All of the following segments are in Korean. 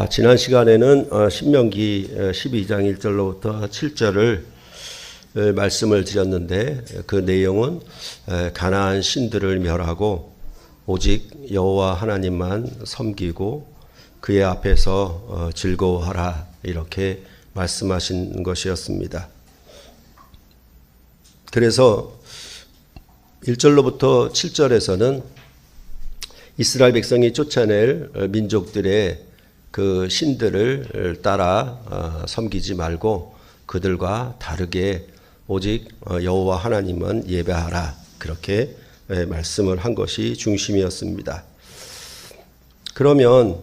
지난 시간에는 신명기 12장 1절로부터 7절을 말씀을 드렸는데 그 내용은 가나안 신들을 멸하고 오직 여호와 하나님만 섬기고 그의 앞에서 즐거워하라 이렇게 말씀하신 것이었습니다. 그래서 1절로부터 7절에서는 이스라엘 백성이 쫓아낼 민족들의 그 신들을 따라 섬기지 말고 그들과 다르게 오직 여호와 하나님만 예배하라 그렇게 말씀을 한 것이 중심이었습니다. 그러면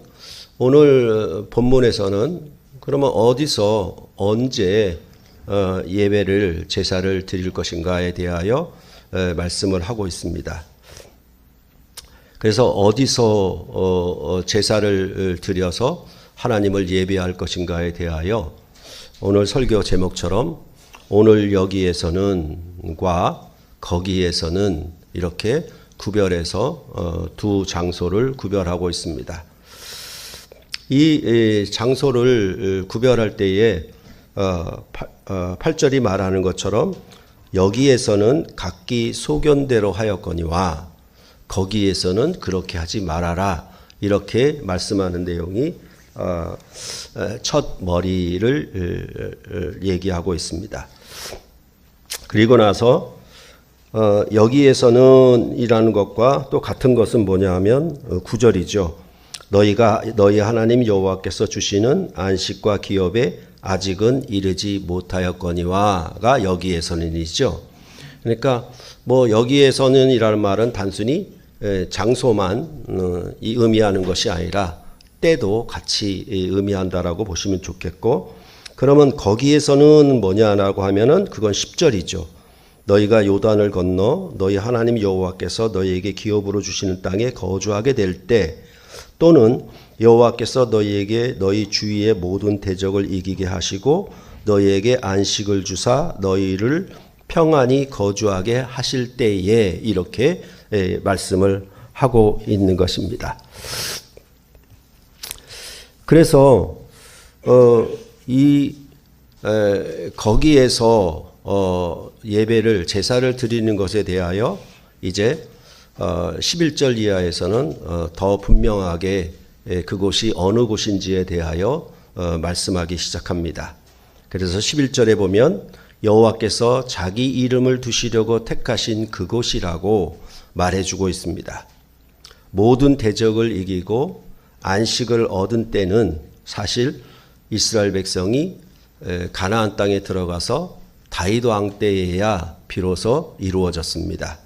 오늘 본문에서는 그러면 어디서 언제 예배를 제사를 드릴 것인가에 대하여 말씀을 하고 있습니다. 그래서 어디서 제사를 드려서 하나님을 예배할 것인가에 대하여 오늘 설교 제목처럼 오늘 여기에서는과 거기에서는 이렇게 구별해서 두 장소를 구별하고 있습니다. 이 장소를 구별할 때에 8절이 말하는 것처럼 여기에서는 각기 소견대로 하였거니와 거기에서는 그렇게 하지 말아라 이렇게 말씀하는 내용이 첫 머리를 얘기하고 있습니다. 그리고 나서 여기에서는 이라는 것과 또 같은 것은 뭐냐 하면 9절이죠. 너희 하나님 여호와께서 주시는 안식과 기업에 아직은 이르지 못하였거니와가 여기에서는이죠. 그러니까 뭐 여기에서는 이라는 말은 단순히 장소만 의미하는 것이 아니라 때도 같이 의미한다라고 보시면 좋겠고, 그러면 거기에서는 뭐냐라고 하면은 그건 10절이죠. 너희가 요단을 건너 너희 하나님 여호와께서 너희에게 기업으로 주시는 땅에 거주하게 될 때, 또는 여호와께서 너희에게 너희 주위의 모든 대적을 이기게 하시고 너희에게 안식을 주사 너희를 평안히 거주하게 하실 때에 이렇게 말씀을 하고 있는 것입니다. 그래서 거기에서 예배를 제사를 드리는 것에 대하여 이제 11절 이하에서는 더 분명하게 그곳이 어느 곳인지에 대하여 말씀하기 시작합니다. 그래서 11절에 보면 여호와께서 자기 이름을 두시려고 택하신 그곳이라고 말해주고 있습니다. 모든 대적을 이기고 안식을 얻은 때는 사실 이스라엘 백성이 가나안 땅에 들어가서 다윗 왕 때에야 비로소 이루어졌습니다.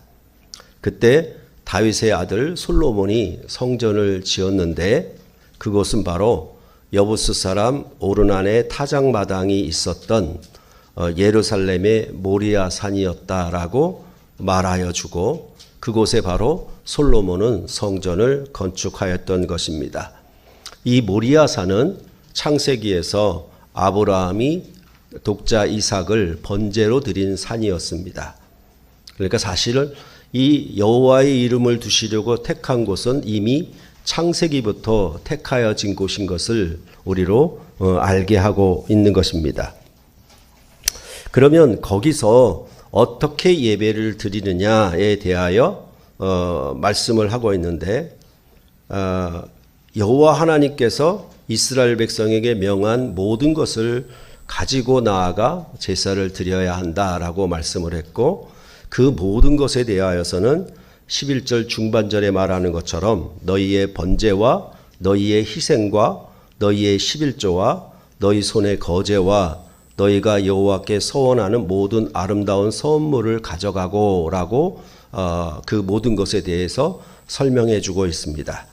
그때 다윗의 아들 솔로몬이 성전을 지었는데 그곳은 바로 여부스 사람 오르난의 타작마당이 있었던 예루살렘의 모리아 산이었다라고 말하여 주고 그곳에 바로 솔로몬은 성전을 건축하였던 것입니다. 이 모리아 산은 창세기에서 아브라함이 독자 이삭을 번제로 드린 산이었습니다. 그러니까 사실은 이 여호와의 이름을 두시려고 택한 곳은 이미 창세기부터 택하여진 곳인 것을 우리로 알게 하고 있는 것입니다. 그러면 거기서 어떻게 예배를 드리느냐에 대하여 말씀을 하고 있는데 여호와 하나님께서 이스라엘 백성에게 명한 모든 것을 가지고 나아가 제사를 드려야 한다라고 말씀을 했고, 그 모든 것에 대하여서는 11절 중반절에 말하는 것처럼 너희의 번제와 너희의 희생과 너희의 11조와 너희 손의 거제와 너희가 여호와께 서원하는 모든 아름다운 선물을 가져가고 라고 그 모든 것에 대해서 설명해 주고 있습니다.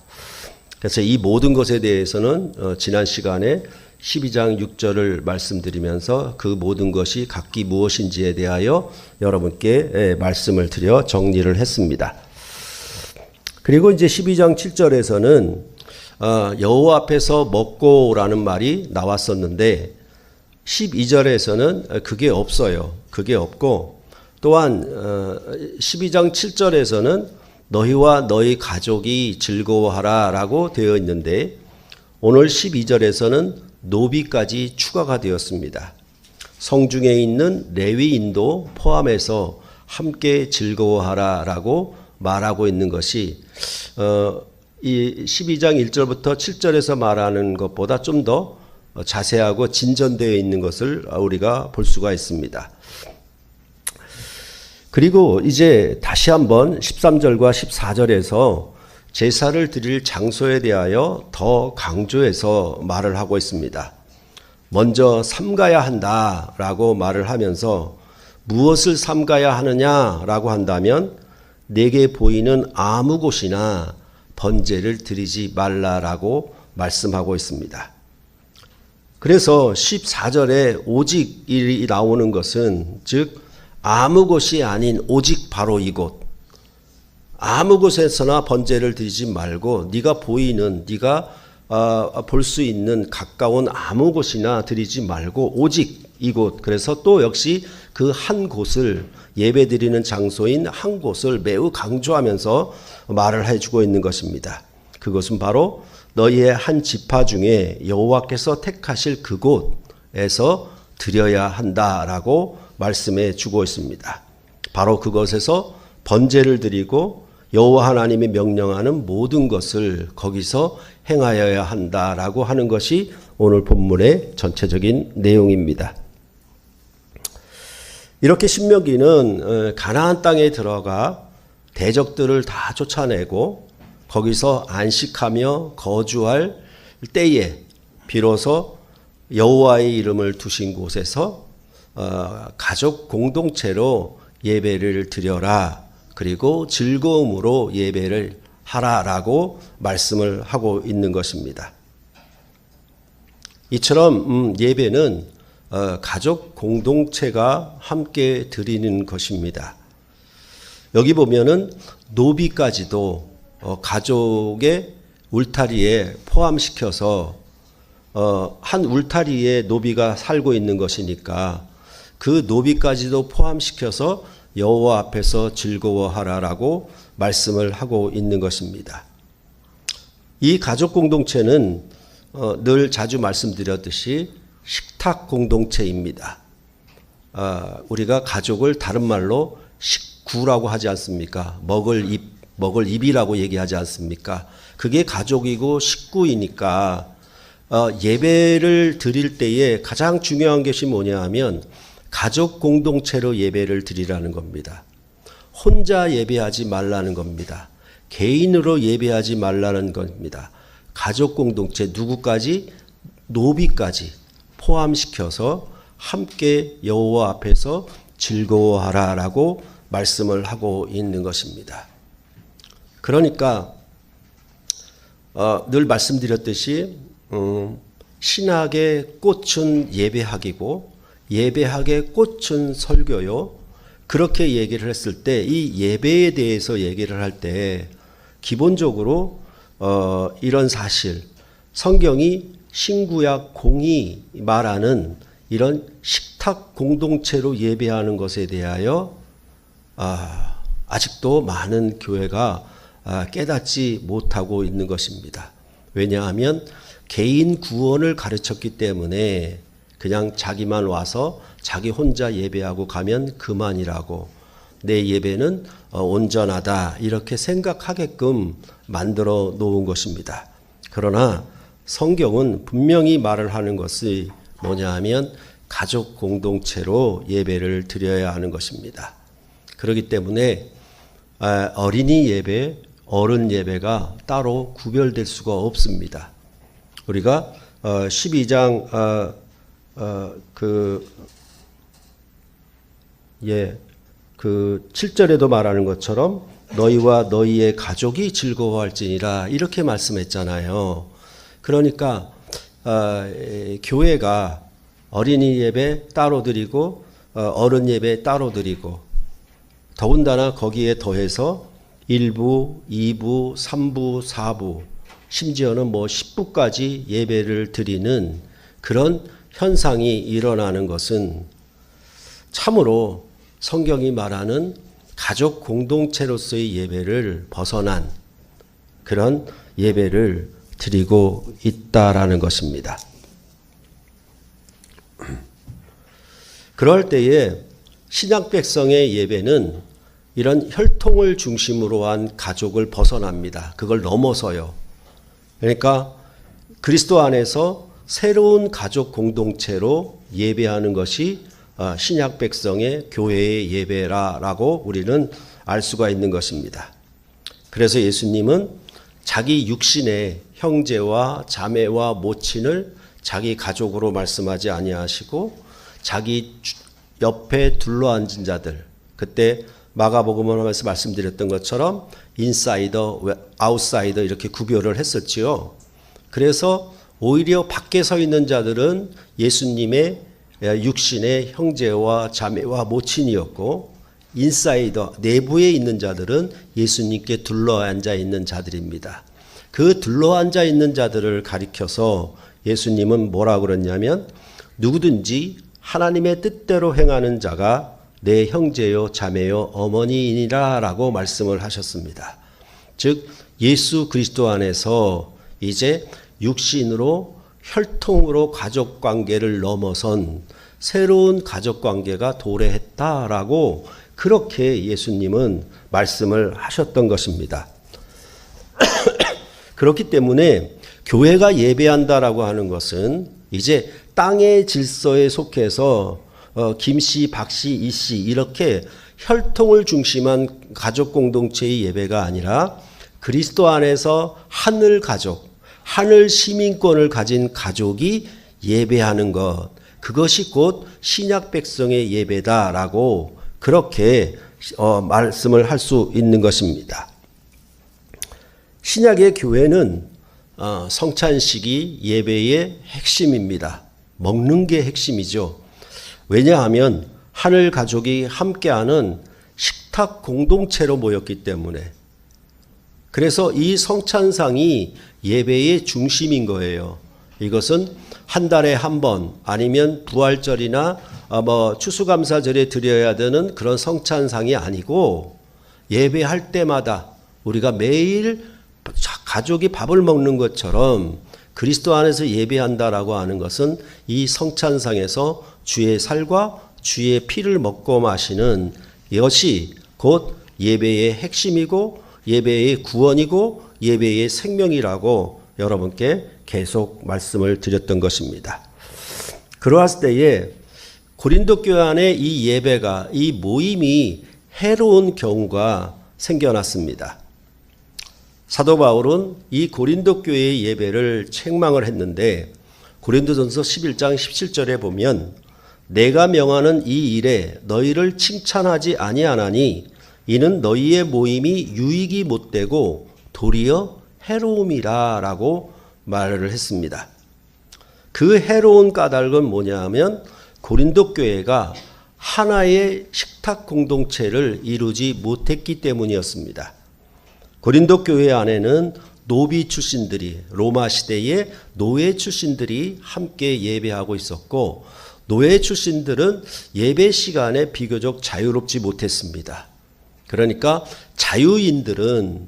그래서 이 모든 것에 대해서는 지난 시간에 12장 6절을 말씀드리면서 그 모든 것이 각기 무엇인지에 대하여 여러분께 말씀을 드려 정리를 했습니다. 그리고 이제 12장 7절에서는 여호와 앞에서 먹고라는 말이 나왔었는데 12절에서는 그게 없어요. 그게 없고, 또한 12장 7절에서는 너희와 너희 가족이 즐거워하라 라고 되어 있는데 오늘 12절에서는 노비까지 추가가 되었습니다. 성중에 있는 레위인도 포함해서 함께 즐거워하라라고 말하고 있는 것이 이 12장 1절부터 7절에서 말하는 것보다 좀 더 자세하고 진전되어 있는 것을 우리가 볼 수가 있습니다. 그리고 이제 다시 한번 13절과 14절에서 제사를 드릴 장소에 대하여 더 강조해서 말을 하고 있습니다. 먼저 삼가야 한다라고 말을 하면서 무엇을 삼가야 하느냐라고 한다면 내게 보이는 아무 곳이나 번제를 드리지 말라라고 말씀하고 있습니다. 그래서 14절에 오직이 나오는 것은 즉 아무 곳이 아닌 오직 바로 이곳, 아무 곳에서나 번제를 드리지 말고 네가 보이는 네가 볼 수 있는 가까운 아무 곳이나 드리지 말고 오직 이곳. 그래서 또 역시 그 한 곳을 예배드리는 장소인 한 곳을 매우 강조하면서 말을 해주고 있는 것입니다. 그것은 바로 너희의 한 지파 중에 여호와께서 택하실 그곳에서 드려야 한다라고 말씀해 주고 있습니다. 바로 그것에서 번제를 드리고 여호와 하나님이 명령하는 모든 것을 거기서 행하여야 한다라고 하는 것이 오늘 본문의 전체적인 내용입니다. 이렇게 신명기는 가나안 땅에 들어가 대적들을 다 쫓아내고 거기서 안식하며 거주할 때에 비로소 여호와의 이름을 두신 곳에서 가족 공동체로 예배를 드려라. 그리고 즐거움으로 예배를 하라라고 말씀을 하고 있는 것입니다. 이처럼 예배는 가족 공동체가 함께 드리는 것입니다. 여기 보면은 노비까지도 가족의 울타리에 포함시켜서 한 울타리에 노비가 살고 있는 것이니까 그 노비까지도 포함시켜서 여호와 앞에서 즐거워하라라고 말씀을 하고 있는 것입니다. 이 가족 공동체는 늘 자주 말씀드렸듯이 식탁 공동체입니다. 우리가 가족을 다른 말로 식구라고 하지 않습니까? 먹을 입이라고 얘기하지 않습니까? 그게 가족이고 식구이니까 예배를 드릴 때에 가장 중요한 것이 뭐냐 하면 가족 공동체로 예배를 드리라는 겁니다. 혼자 예배하지 말라는 겁니다. 개인으로 예배하지 말라는 겁니다. 가족 공동체 누구까지? 노비까지 포함시켜서 함께 여호와 앞에서 즐거워하라라고 말씀을 하고 있는 것입니다. 그러니까 늘 말씀드렸듯이 신학의 꽃은 예배학이고 예배학의 꽃은 설교요. 그렇게 얘기를 했을 때 이 예배에 대해서 얘기를 할 때 기본적으로 이런 사실, 성경이 신구약 공이 말하는 이런 식탁 공동체로 예배하는 것에 대하여 아직도 많은 교회가 깨닫지 못하고 있는 것입니다. 왜냐하면 개인 구원을 가르쳤기 때문에 그냥 자기만 와서 자기 혼자 예배하고 가면 그만이라고, 내 예배는 온전하다 이렇게 생각하게끔 만들어 놓은 것입니다. 그러나 성경은 분명히 말을 하는 것이 뭐냐 하면 가족 공동체로 예배를 드려야 하는 것입니다. 그렇기 때문에 어린이 예배, 어른 예배가 따로 구별될 수가 없습니다. 우리가 12장 그 7절에도 말하는 것처럼 너희와 너희의 가족이 즐거워할지니라 이렇게 말씀했잖아요. 그러니까 교회가 어린이 예배 따로 드리고 어른 예배 따로 드리고 더군다나 거기에 더해서 1부, 2부, 3부, 4부 심지어는 10부까지 예배를 드리는 그런 현상이 일어나는 것은 참으로 성경이 말하는 가족 공동체로서의 예배를 벗어난 그런 예배를 드리고 있다라는 것입니다. 그럴 때에 신약 백성의 예배는 이런 혈통을 중심으로 한 가족을 벗어납니다. 그걸 넘어서요. 그러니까 그리스도 안에서 새로운 가족 공동체로 예배하는 것이 신약 백성의 교회의 예배라고 우리는 알 수가 있는 것입니다. 그래서 예수님은 자기 육신의 형제와 자매와 모친을 자기 가족으로 말씀하지 아니하시고 자기 옆에 둘러앉은 자들, 그때 마가복음을 하면서 말씀드렸던 것처럼 인사이더, 아웃사이더 이렇게 구별을 했었지요. 그래서 오히려 밖에 서 있는 자들은 예수님의 육신의 형제와 자매와 모친이었고, 인사이더, 내부에 있는 자들은 예수님께 둘러앉아 있는 자들입니다. 그 둘러앉아 있는 자들을 가리켜서 예수님은 뭐라고 그랬냐면, 누구든지 하나님의 뜻대로 행하는 자가 내 형제요 자매요 어머니이니라 라고 말씀을 하셨습니다. 즉 예수 그리스도 안에서 이제 육신으로 혈통으로 가족관계를 넘어선 새로운 가족관계가 도래했다라고 그렇게 예수님은 말씀을 하셨던 것입니다. 그렇기 때문에 교회가 예배한다라고 하는 것은 이제 땅의 질서에 속해서 김씨, 박씨, 이씨 이렇게 혈통을 중심한 가족 공동체의 예배가 아니라 그리스도 안에서 하늘 가족, 하늘 시민권을 가진 가족이 예배하는 것, 그것이 곧 신약 백성의 예배다라고 그렇게 말씀을 할 수 있는 것입니다. 신약의 교회는 성찬식이 예배의 핵심입니다. 먹는 게 핵심이죠. 왜냐하면 하늘 가족이 함께하는 식탁 공동체로 모였기 때문에. 그래서 이 성찬상이 예배의 중심인 거예요. 이것은 한 달에 한 번 아니면 부활절이나 추수감사절에 드려야 되는 그런 성찬상이 아니고, 예배할 때마다 우리가 매일 가족이 밥을 먹는 것처럼 그리스도 안에서 예배한다라고 하는 것은 이 성찬상에서 주의 살과 주의 피를 먹고 마시는 이것이 곧 예배의 핵심이고 예배의 구원이고 예배의 생명이라고 여러분께 계속 말씀을 드렸던 것입니다. 그러했을 때에 고린도 교회 안에 이 예배가, 이 모임이 해로운 경우가 생겨났습니다. 사도 바울은 이 고린도 교회의 예배를 책망을 했는데, 고린도전서 11장 17절에 보면 내가 명하는 이 일에 너희를 칭찬하지 아니하나니 이는 너희의 모임이 유익이 못되고 도리어 해로움이라 라고 말을 했습니다. 그 해로운 까닭은 뭐냐 하면 고린도 교회가 하나의 식탁 공동체를 이루지 못했기 때문이었습니다. 고린도 교회 안에는 노비 출신들이, 로마 시대의 노예 출신들이 함께 예배하고 있었고, 노예 출신들은 예배 시간에 비교적 자유롭지 못했습니다. 그러니까 자유인들은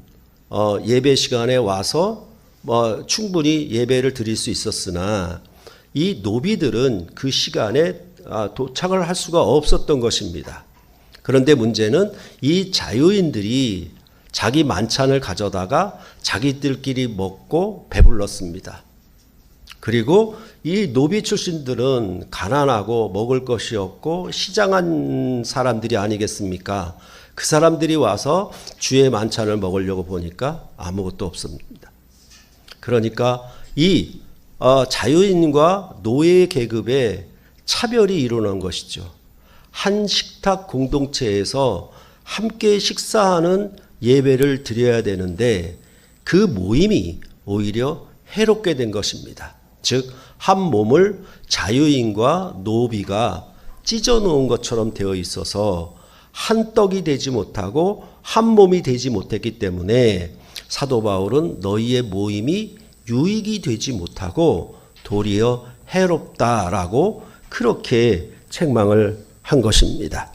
예배 시간에 와서 충분히 예배를 드릴 수 있었으나 이 노비들은 그 시간에 도착을 할 수가 없었던 것입니다. 그런데 문제는 이 자유인들이 자기 만찬을 가져다가 자기들끼리 먹고 배불렀습니다. 그리고 이 노비 출신들은 가난하고 먹을 것이 없고 시장한 사람들이 아니겠습니까? 그 사람들이 와서 주의 만찬을 먹으려고 보니까 아무것도 없습니다. 그러니까 이 자유인과 노예 계급의 차별이 일어난 것이죠. 한 식탁 공동체에서 함께 식사하는 예배를 드려야 되는데 그 모임이 오히려 해롭게 된 것입니다. 즉, 한 몸을 자유인과 노비가 찢어 놓은 것처럼 되어 있어서 한 떡이 되지 못하고 한 몸이 되지 못했기 때문에 사도 바울은 너희의 모임이 유익이 되지 못하고 도리어 해롭다라고 그렇게 책망을 한 것입니다.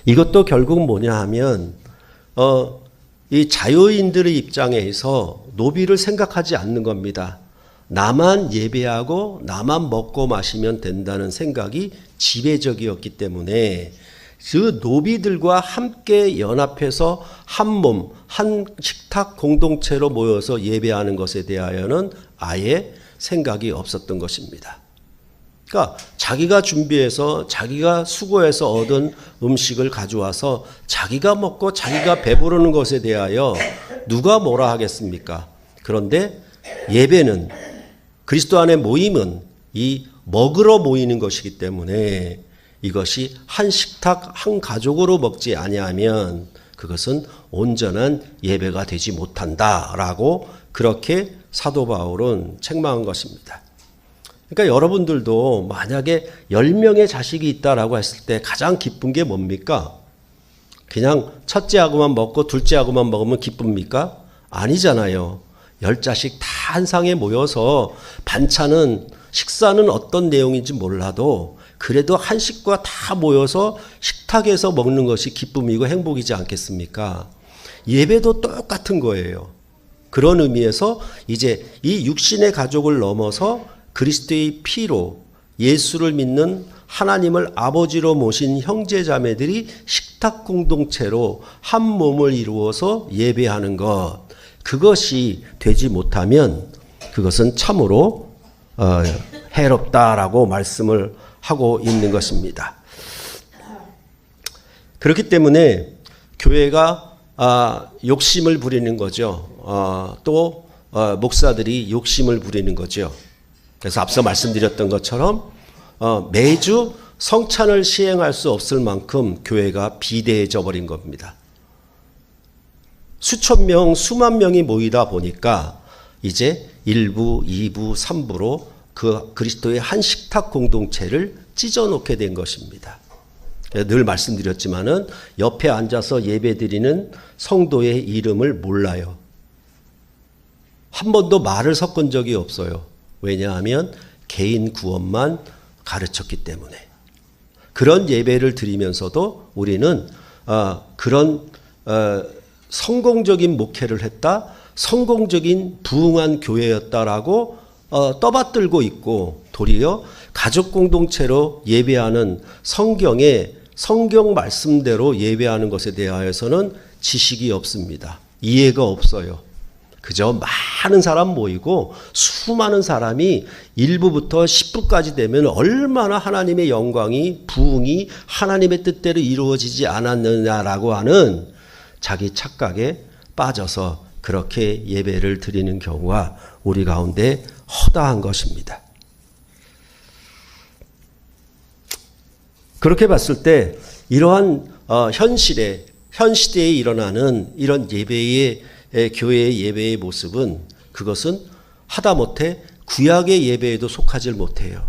이것도 결국 뭐냐 하면 이 자유인들의 입장에서 노비를 생각하지 않는 겁니다. 나만 예배하고 나만 먹고 마시면 된다는 생각이 지배적이었기 때문에 그 노비들과 함께 연합해서 한 몸, 한 식탁 공동체로 모여서 예배하는 것에 대하여는 아예 생각이 없었던 것입니다. 그러니까 자기가 준비해서 자기가 수고해서 얻은 음식을 가져와서 자기가 먹고 자기가 배부르는 것에 대하여 누가 뭐라 하겠습니까? 그런데 예배는, 그리스도 안의 모임은 이 먹으러 모이는 것이기 때문에 이것이 한 식탁 한 가족으로 먹지 아니하면 그것은 온전한 예배가 되지 못한다라고 그렇게 사도 바울은 책망한 것입니다. 그러니까 여러분들도 만약에 10명의 자식이 있다라고 했을 때 가장 기쁜 게 뭡니까? 그냥 첫째하고만 먹고 둘째하고만 먹으면 기쁩니까? 아니잖아요. 10자식 다 한 상에 모여서 반찬은, 식사는 어떤 내용인지 몰라도 그래도 한 식구가 다 모여서 식탁에서 먹는 것이 기쁨이고 행복이지 않겠습니까? 예배도 똑같은 거예요. 그런 의미에서 이제 이 육신의 가족을 넘어서 그리스도의 피로 예수를 믿는 하나님을 아버지로 모신 형제자매들이 식탁 공동체로 한 몸을 이루어서 예배하는 것, 그것이 되지 못하면 그것은 참으로 해롭다라고 말씀을 하고 있는 것입니다. 그렇기 때문에 교회가 욕심을 부리는 거죠. 또 목사들이 욕심을 부리는 거죠. 그래서 앞서 말씀드렸던 것처럼 매주 성찬을 시행할 수 없을 만큼 교회가 비대해져 버린 겁니다. 수천 명, 수만 명이 모이다 보니까 이제 1부, 2부, 3부로 그 그리스도의 한 식탁 공동체를 찢어놓게 된 것입니다. 늘 말씀드렸지만은 옆에 앉아서 예배드리는 성도의 이름을 몰라요. 한 번도 말을 섞은 적이 없어요. 왜냐하면 개인 구원만 가르쳤기 때문에. 그런 예배를 드리면서도 우리는 그런 성공적인 목회를 했다, 성공적인 부흥한 교회였다라고 떠받들고 있고, 도리어 가족 공동체로 예배하는 성경의 성경 말씀대로 예배하는 것에 대하여서는 지식이 없습니다. 이해가 없어요. 그저 많은 사람 모이고 수많은 사람이 1부부터 10부까지 되면 얼마나 하나님의 영광이, 부흥이 하나님의 뜻대로 이루어지지 않았느냐라고 하는 자기 착각에 빠져서 그렇게 예배를 드리는 경우가 우리 가운데 허다한 것입니다. 그렇게 봤을 때 이러한 현 시대에 일어나는 이런 예배의 교회의 예배의 모습은, 그것은 하다못해 구약의 예배에도 속하지 못해요.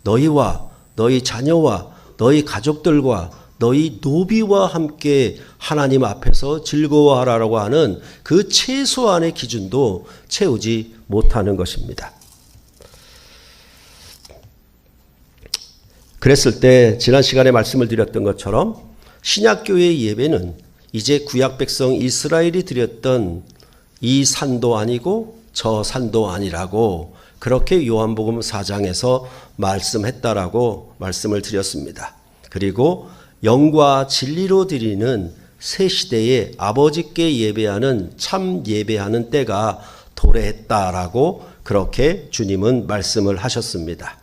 너희와 너희 자녀와 너희 가족들과 너희 노비와 함께 하나님 앞에서 즐거워하라고 하는 그 최소한의 기준도 채우지 못하는 것입니다. 그랬을 때 지난 시간에 말씀을 드렸던 것처럼 신약교회의 예배는 이제 구약 백성 이스라엘이 드렸던 이 산도 아니고 저 산도 아니라고 그렇게 요한복음 4장에서 말씀했다라고 말씀을 드렸습니다. 그리고 영과 진리로 드리는 새 시대에 아버지께 예배하는 참 예배하는 때가 도래했다라고 그렇게 주님은 말씀을 하셨습니다.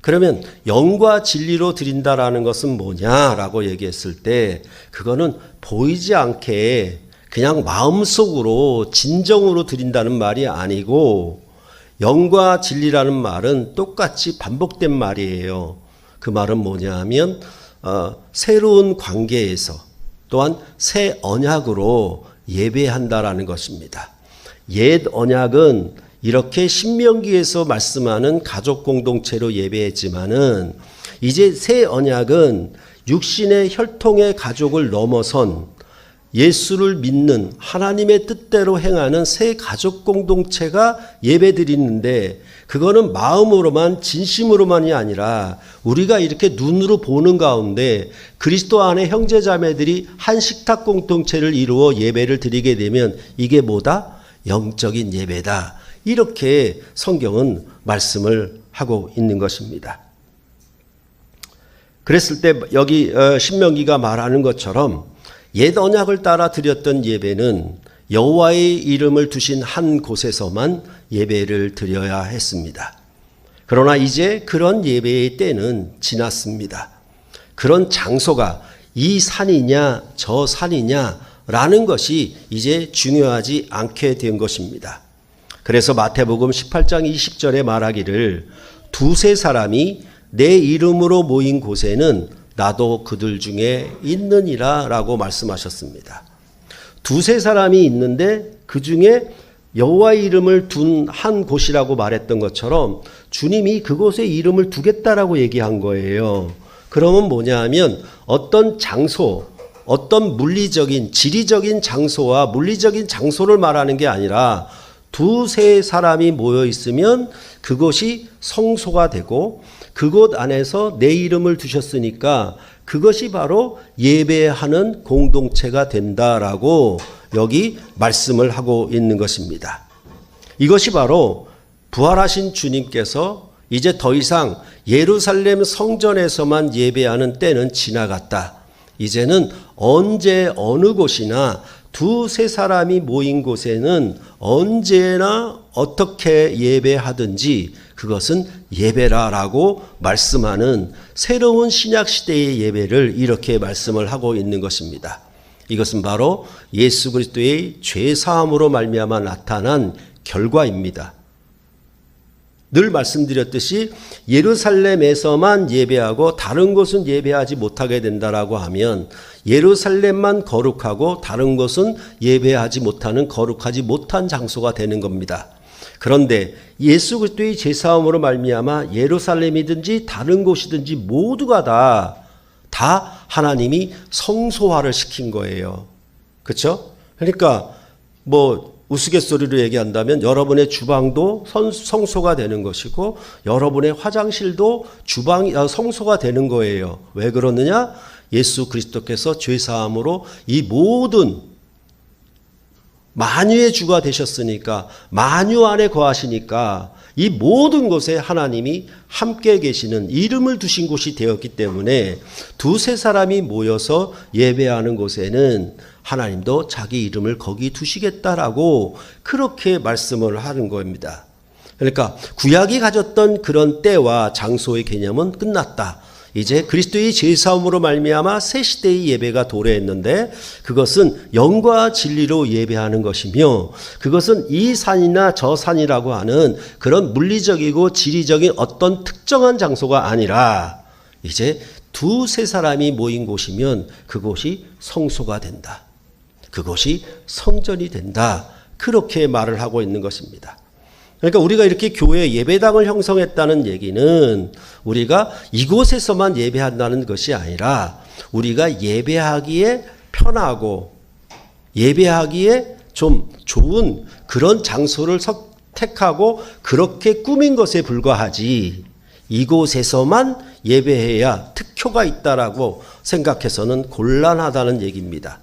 그러면 영과 진리로 드린다라는 것은 뭐냐라고 얘기했을 때, 그거는 보이지 않게 그냥 마음속으로 진정으로 드린다는 말이 아니고, 영과 진리라는 말은 똑같이 반복된 말이에요. 그 말은 뭐냐 하면 새로운 관계에서 또한 새 언약으로 예배한다라는 것입니다. 옛 언약은 이렇게 신명기에서 말씀하는 가족 공동체로 예배했지만은, 이제 새 언약은 육신의 혈통의 가족을 넘어선 예수를 믿는 하나님의 뜻대로 행하는 새 가족 공동체가 예배드리는데, 그거는 마음으로만 진심으로만이 아니라 우리가 이렇게 눈으로 보는 가운데 그리스도 안에 형제자매들이 한 식탁 공동체를 이루어 예배를 드리게 되면 이게 뭐다? 영적인 예배다. 이렇게 성경은 말씀을 하고 있는 것입니다. 그랬을 때 여기 신명기가 말하는 것처럼 옛 언약을 따라 드렸던 예배는 여호와의 이름을 두신 한 곳에서만 예배를 드려야 했습니다. 그러나 이제 그런 예배의 때는 지났습니다. 그런 장소가 이 산이냐 저 산이냐라는 것이 이제 중요하지 않게 된 것입니다. 그래서 마태복음 18장 20절에 말하기를 두세 사람이 내 이름으로 모인 곳에는 나도 그들 중에 있느니라 라고 말씀하셨습니다. 두세 사람이 있는데 그 중에 여호와의 이름을 둔 한 곳이라고 말했던 것처럼 주님이 그곳에 이름을 두겠다라고 얘기한 거예요. 그러면 뭐냐 하면 어떤 장소, 어떤 물리적인 지리적인 장소와 물리적인 장소를 말하는 게 아니라 두세 사람이 모여 있으면 그것이 성소가 되고 그곳 안에서 내 이름을 두셨으니까 그것이 바로 예배하는 공동체가 된다라고 여기 말씀을 하고 있는 것입니다. 이것이 바로 부활하신 주님께서 이제 더 이상 예루살렘 성전에서만 예배하는 때는 지나갔다. 이제는 언제 어느 곳이나 두세 사람이 모인 곳에는 언제나 어떻게 예배하든지 그것은 예배라라고 말씀하는 새로운 신약시대의 예배를 이렇게 말씀을 하고 있는 것입니다. 이것은 바로 예수 그리스도의 죄사함으로 말미암아 나타난 결과입니다. 늘 말씀드렸듯이 예루살렘에서만 예배하고 다른 곳은 예배하지 못하게 된다라고 하면 예루살렘만 거룩하고 다른 곳은 예배하지 못하는 거룩하지 못한 장소가 되는 겁니다. 그런데 예수 그리스도의 죄사함으로 말미암아 예루살렘이든지 다른 곳이든지 모두가 다 하나님이 성소화를 시킨 거예요. 그렇죠? 그러니까 뭐 우스갯소리로 얘기한다면 여러분의 주방도 성소가 되는 것이고 여러분의 화장실도 성소가 되는 거예요. 왜 그러느냐? 예수 그리스도께서 죄사함으로 이 모든 만유의 주가 되셨으니까 만유 안에 거하시니까 이 모든 곳에 하나님이 함께 계시는 이름을 두신 곳이 되었기 때문에 두세 사람이 모여서 예배하는 곳에는 하나님도 자기 이름을 거기 두시겠다라고 그렇게 말씀을 하는 겁니다. 그러니까 구약이 가졌던 그런 때와 장소의 개념은 끝났다. 이제 그리스도의 죄사함으로 말미암아 새 시대의 예배가 도래했는데 그것은 영과 진리로 예배하는 것이며 그것은 이 산이나 저 산이라고 하는 그런 물리적이고 지리적인 어떤 특정한 장소가 아니라 이제 두세 사람이 모인 곳이면 그곳이 성소가 된다. 그것이 성전이 된다. 그렇게 말을 하고 있는 것입니다. 그러니까 우리가 이렇게 교회 예배당을 형성했다는 얘기는 우리가 이곳에서만 예배한다는 것이 아니라 우리가 예배하기에 편하고 예배하기에 좀 좋은 그런 장소를 택하고 그렇게 꾸민 것에 불과하지 이곳에서만 예배해야 특효가 있다라고 생각해서는 곤란하다는 얘기입니다.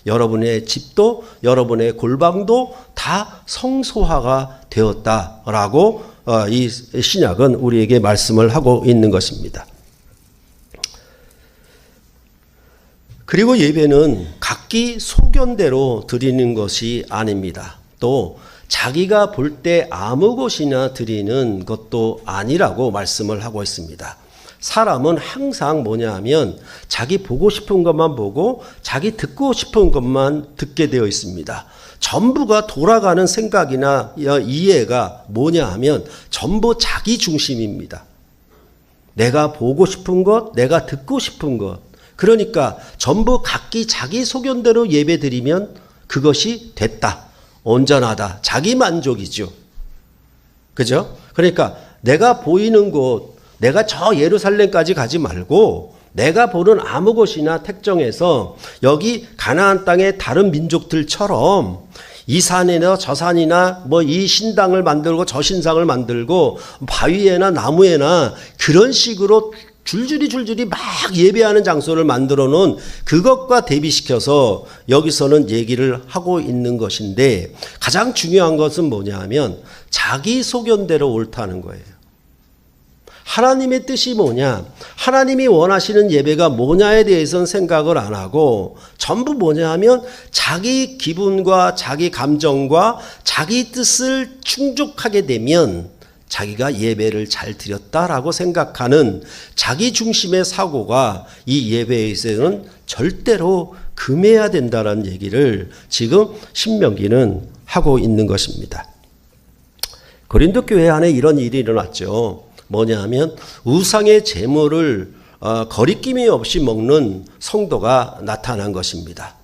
여러분의 집도 여러분의 골방도 다 성소화가 되었다라고 이 신약은 우리에게 말씀을 하고 있는 것입니다. 그리고 예배는 각기 소견대로 드리는 것이 아닙니다. 또 자기가 볼 때 아무 곳이나 드리는 것도 아니라고 말씀을 하고 있습니다. 사람은 항상 뭐냐 하면 자기 보고 싶은 것만 보고 자기 듣고 싶은 것만 듣게 되어 있습니다. 전부가 돌아가는 생각이나 이해가 뭐냐 하면 전부 자기 중심입니다. 내가 보고 싶은 것, 내가 듣고 싶은 것. 그러니까 전부 각기 자기 소견대로 예배 드리면 그것이 됐다. 온전하다. 자기 만족이죠. 그죠? 그러니까 내가 보이는 곳, 내가 저 예루살렘까지 가지 말고 내가 보는 아무 곳이나 택정해서 여기 가나안 땅의 다른 민족들처럼 이 산이나 저 산이나 뭐 이 신당을 만들고 저 신상을 만들고 바위에나 나무에나 그런 식으로 줄줄이 막 예배하는 장소를 만들어 놓은 그것과 대비시켜서 여기서는 얘기를 하고 있는 것인데, 가장 중요한 것은 뭐냐 하면 자기 소견대로 옳다는 거예요. 하나님의 뜻이 뭐냐, 하나님이 원하시는 예배가 뭐냐에 대해서는 생각을 안 하고 전부 뭐냐 하면 자기 기분과 자기 감정과 자기 뜻을 충족하게 되면 자기가 예배를 잘 드렸다라고 생각하는 자기 중심의 사고가 이 예배에서는 절대로 금해야 된다는 얘기를 지금 신명기는 하고 있는 것입니다. 고린도 교회 안에 이런 일이 일어났죠. 뭐냐 하면 우상의 제물을 거리낌이 없이 먹는 성도가 나타난 것입니다.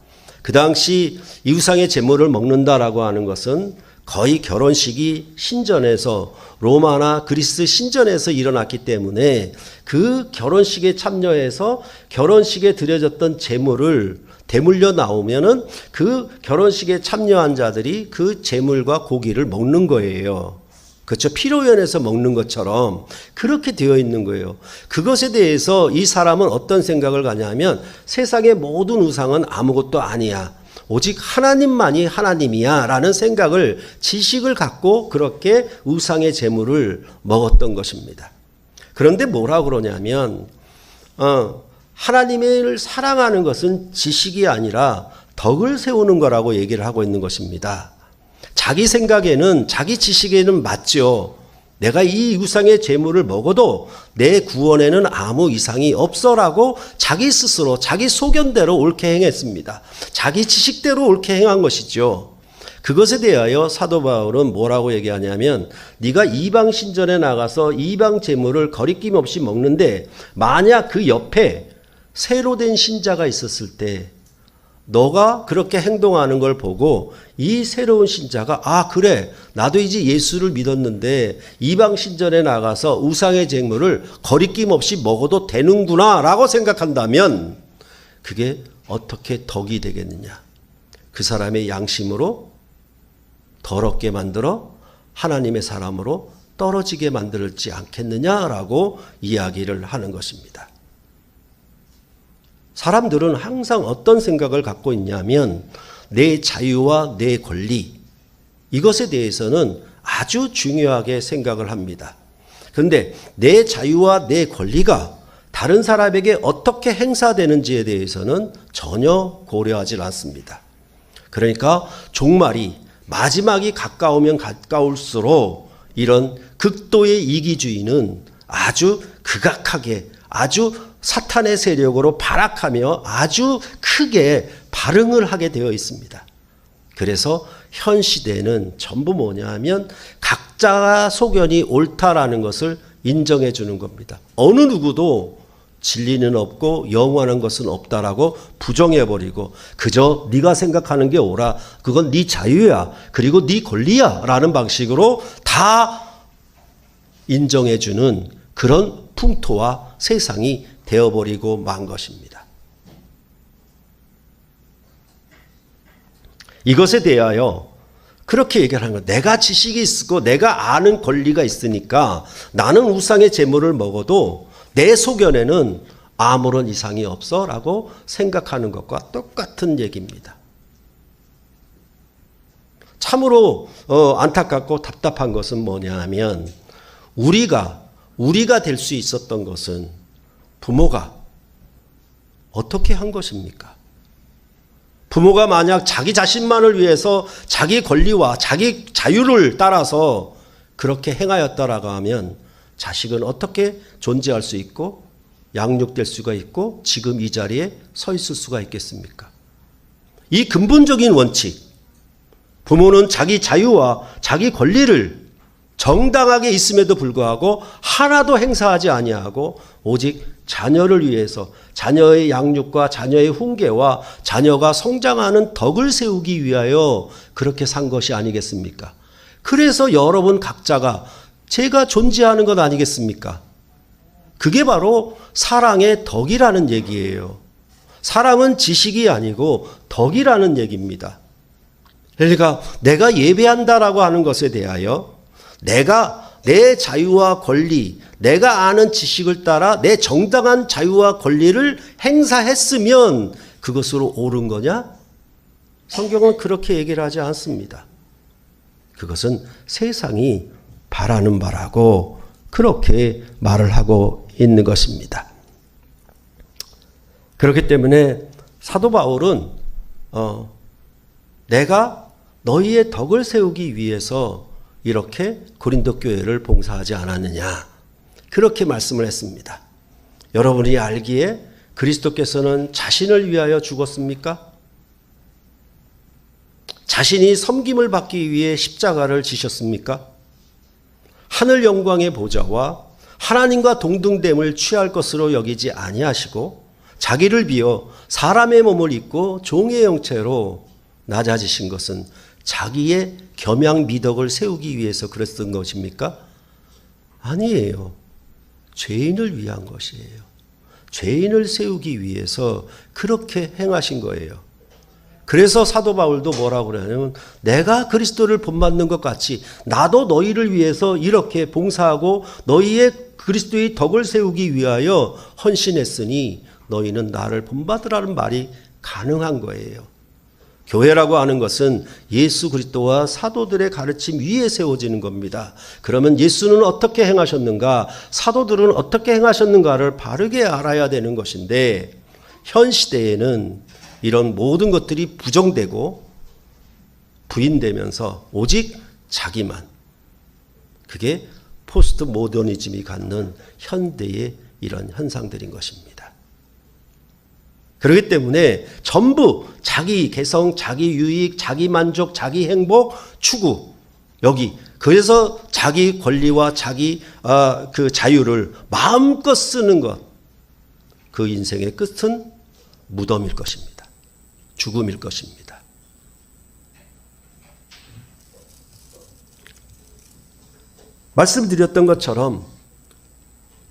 그 당시 이 우상의 제물을 먹는다라고 하는 것은 거의 결혼식이 신전에서, 로마나 그리스 신전에서 일어났기 때문에 그 결혼식에 참여해서 결혼식에 드려졌던 제물을 대물려 나오면은 그 결혼식에 참여한 자들이 그 제물과 고기를 먹는 거예요. 그렇죠. 피로연에서 먹는 것처럼 그렇게 되어 있는 거예요. 그것에 대해서 이 사람은 어떤 생각을 가냐면 세상의 모든 우상은 아무것도 아니야. 오직 하나님만이 하나님이야 라는 생각을, 지식을 갖고 그렇게 우상의 제물을 먹었던 것입니다. 그런데 뭐라 그러냐면 하나님을 사랑하는 것은 지식이 아니라 덕을 세우는 거라고 얘기를 하고 있는 것입니다. 자기 생각에는, 자기 지식에는 맞죠. 내가 이 우상의 제물을 먹어도 내 구원에는 아무 이상이 없어라고 자기 스스로 자기 소견대로 옳게 행했습니다. 자기 지식대로 옳게 행한 것이죠. 그것에 대하여 사도 바울은 뭐라고 얘기하냐면, 네가 이방 신전에 나가서 이방 제물을 거리낌 없이 먹는데 만약 그 옆에 새로 된 신자가 있었을 때 너가 그렇게 행동하는 걸 보고 이 새로운 신자가, 아 그래 나도 이제 예수를 믿었는데 이방 신전에 나가서 우상의 제물을 거리낌 없이 먹어도 되는구나 라고 생각한다면 그게 어떻게 덕이 되겠느냐. 그 사람의 양심으로 더럽게 만들어 하나님의 사람으로 떨어지게 만들지 않겠느냐라고 이야기를 하는 것입니다. 사람들은 항상 어떤 생각을 갖고 있냐면 내 자유와 내 권리, 이것에 대해서는 아주 중요하게 생각을 합니다. 그런데 내 자유와 내 권리가 다른 사람에게 어떻게 행사되는지에 대해서는 전혀 고려하지 않습니다. 그러니까 종말이, 마지막이 가까우면 가까울수록 이런 극도의 이기주의는 아주 극악하게, 아주 사탄의 세력으로 발악하며 아주 크게 발응을 하게 되어 있습니다. 그래서 현 시대는 전부 뭐냐 하면 각자 소견이 옳다라는 것을 인정해 주는 겁니다. 어느 누구도 진리는 없고 영원한 것은 없다라고 부정해 버리고 그저 네가 생각하는 게 옳아, 그건 네 자유야, 그리고 네 권리야 라는 방식으로 다 인정해 주는 그런 풍토와 세상이 되어버리고 만 것입니다. 이것에 대하여 그렇게 얘기를 하는 거예요. 내가 지식이 있고 내가 아는 권리가 있으니까 나는 우상의 제물을 먹어도 내 소견에는 아무런 이상이 없어 라고 생각하는 것과 똑같은 얘기입니다. 참으로 안타깝고 답답한 것은 뭐냐 하면 우리가 될 수 있었던 것은 부모가 어떻게 한 것입니까? 부모가 만약 자기 자신만을 위해서 자기 권리와 자기 자유를 따라서 그렇게 행하였다라고 하면 자식은 어떻게 존재할 수 있고 양육될 수가 있고 지금 이 자리에 서 있을 수가 있겠습니까? 이 근본적인 원칙, 부모는 자기 자유와 자기 권리를 정당하게 있음에도 불구하고 하나도 행사하지 아니하고 오직 자녀를 위해서 자녀의 양육과 자녀의 훈계와 자녀가 성장하는 덕을 세우기 위하여 그렇게 산 것이 아니겠습니까? 그래서 여러분 각자가 제가 존재하는 것 아니겠습니까? 그게 바로 사랑의 덕이라는 얘기예요. 사랑은 지식이 아니고 덕이라는 얘기입니다. 그러니까 내가 예배한다라고 하는 것에 대하여 내가 내 자유와 권리, 내가 아는 지식을 따라 내 정당한 자유와 권리를 행사했으면 그것으로 옳은 거냐? 성경은 그렇게 얘기를 하지 않습니다. 그것은 세상이 바라는 바라고 그렇게 말을 하고 있는 것입니다. 그렇기 때문에 사도 바울은 내가 너희의 덕을 세우기 위해서 이렇게 고린도 교회를 봉사하지 않았느냐, 그렇게 말씀을 했습니다. 여러분이 알기에 그리스도께서는 자신을 위하여 죽었습니까? 자신이 섬김을 받기 위해 십자가를 지셨습니까? 하늘 영광의 보좌와 하나님과 동등됨을 취할 것으로 여기지 아니하시고 자기를 비어 사람의 몸을 입고 종의 형체로 낮아지신 것은 자기의 겸양 미덕을 세우기 위해서 그랬던 것입니까? 아니에요. 죄인을 위한 것이에요. 죄인을 세우기 위해서 그렇게 행하신 거예요. 그래서 사도 바울도 뭐라고 그러냐면 내가 그리스도를 본받는 것 같이 나도 너희를 위해서 이렇게 봉사하고 너희의 그리스도의 덕을 세우기 위하여 헌신했으니 너희는 나를 본받으라는 말이 가능한 거예요. 교회라고 하는 것은 예수 그리스도와 사도들의 가르침 위에 세워지는 겁니다. 그러면 예수는 어떻게 행하셨는가, 사도들은 어떻게 행하셨는가를 바르게 알아야 되는 것인데, 현 시대에는 이런 모든 것들이 부정되고 부인되면서 오직 자기만, 그게 포스트 모더니즘이 갖는 현대의 이런 현상들인 것입니다. 그렇기 때문에 전부 자기 개성, 자기 유익, 자기 만족, 자기 행복 추구, 여기 그래서 자기 권리와 자기 그 자유를 마음껏 쓰는 것, 그 인생의 끝은 무덤일 것입니다. 죽음일 것입니다. 말씀드렸던 것처럼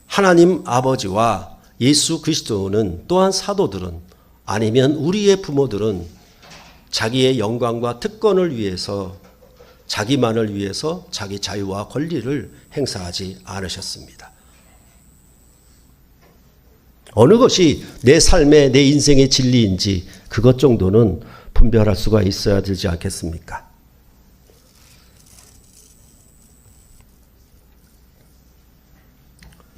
하나님 아버지와 예수 그리스도는, 또한 사도들은, 아니면 우리의 부모들은 자기의 영광과 특권을 위해서, 자기만을 위해서 자기 자유와 권리를 행사하지 않으셨습니다. 어느 것이 내 삶의, 내 인생의 진리인지 그것 정도는 분별할 수가 있어야 되지 않겠습니까?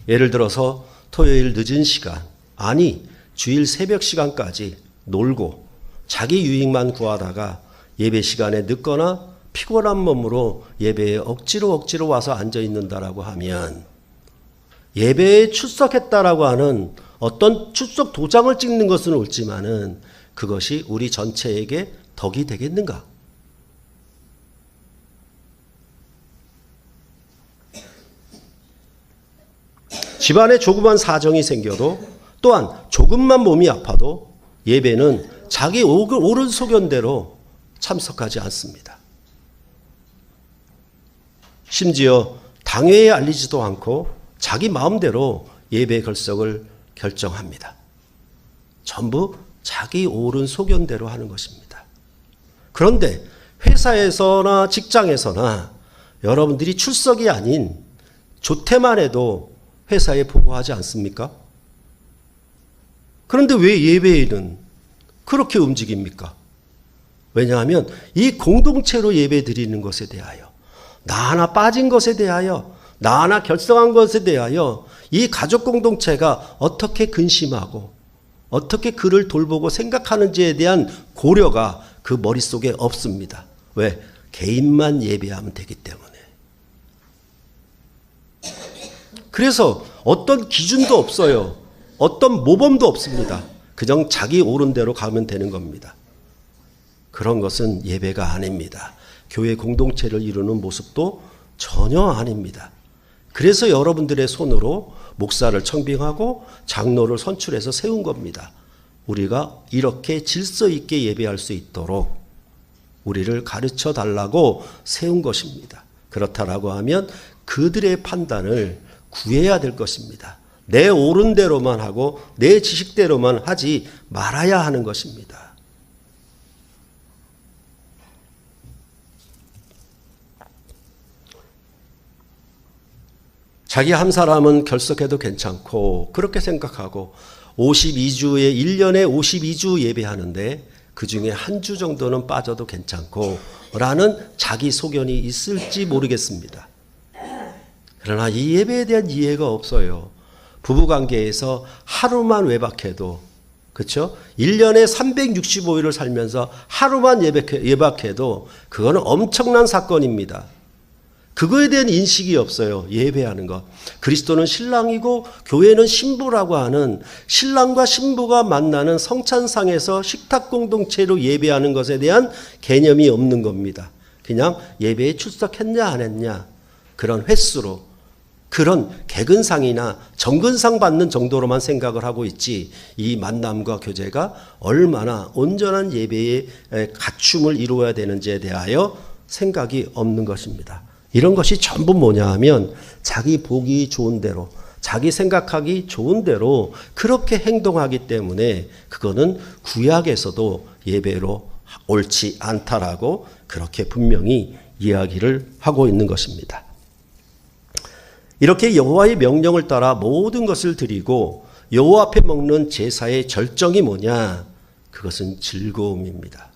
예를 들어서 토요일 늦은 시간, 아니 주일 새벽 시간까지 놀고 자기 유익만 구하다가 예배 시간에 늦거나 피곤한 몸으로 예배에 억지로 와서 앉아 있는다라고 하면, 예배에 출석했다라고 하는 어떤 출석 도장을 찍는 것은 옳지만은 그것이 우리 전체에게 덕이 되겠는가? 집안에 조그만 사정이 생겨도, 또한 조금만 몸이 아파도 예배는 자기 옳은 소견대로 참석하지 않습니다. 심지어 당회에 알리지도 않고 자기 마음대로 예배 결석을 결정합니다. 전부 자기 옳은 소견대로 하는 것입니다. 그런데 회사에서나 직장에서나 여러분들이 출석이 아닌 조퇴만 해도 회사에 보고하지 않습니까? 그런데 왜 예배에는 그렇게 움직입니까? 왜냐하면 이 공동체로 예배 드리는 것에 대하여, 나 하나 빠진 것에 대하여, 나 하나 결성한 것에 대하여 이 가족 공동체가 어떻게 근심하고 어떻게 그를 돌보고 생각하는지에 대한 고려가 그 머릿속에 없습니다. 왜? 개인만 예배하면 되기 때문에. 그래서 어떤 기준도 없어요. 어떤 모범도 없습니다. 그냥 자기 옳은 대로 가면 되는 겁니다. 그런 것은 예배가 아닙니다. 교회 공동체를 이루는 모습도 전혀 아닙니다. 그래서 여러분들의 손으로 목사를 청빙하고 장로를 선출해서 세운 겁니다. 우리가 이렇게 질서 있게 예배할 수 있도록 우리를 가르쳐 달라고 세운 것입니다. 그렇다라고 하면 그들의 판단을 구해야 될 것입니다. 내 옳은 대로만 하고 내 지식대로만 하지 말아야 하는 것입니다. 자기 한 사람은 결석해도 괜찮고 그렇게 생각하고 52주에 1년에 52주 예배하는데 그중에 한 주 정도는 빠져도 괜찮고 라는 자기 소견이 있을지 모르겠습니다. 그러나 이 예배에 대한 이해가 없어요. 부부관계에서 하루만 외박해도, 그렇죠? 1년에 365일을 살면서 하루만 예박해도 그거는 엄청난 사건입니다. 그거에 대한 인식이 없어요. 예배하는 것. 그리스도는 신랑이고 교회는 신부라고 하는 신랑과 신부가 만나는 성찬상에서 식탁 공동체로 예배하는 것에 대한 개념이 없는 겁니다. 그냥 예배에 출석했냐 안 했냐 그런 횟수로, 그런 개근상이나 정근상 받는 정도로만 생각을 하고 있지, 이 만남과 교제가 얼마나 온전한 예배의 갖춤을 이루어야 되는지에 대하여 생각이 없는 것입니다. 이런 것이 전부 뭐냐 하면 자기 보기 좋은 대로, 자기 생각하기 좋은 대로 그렇게 행동하기 때문에 그거는 구약에서도 예배로 옳지 않다라고 그렇게 분명히 이야기를 하고 있는 것입니다. 이렇게 여호와의 명령을 따라 모든 것을 드리고 여호와 앞에 먹는 제사의 절정이 뭐냐? 그것은 즐거움입니다.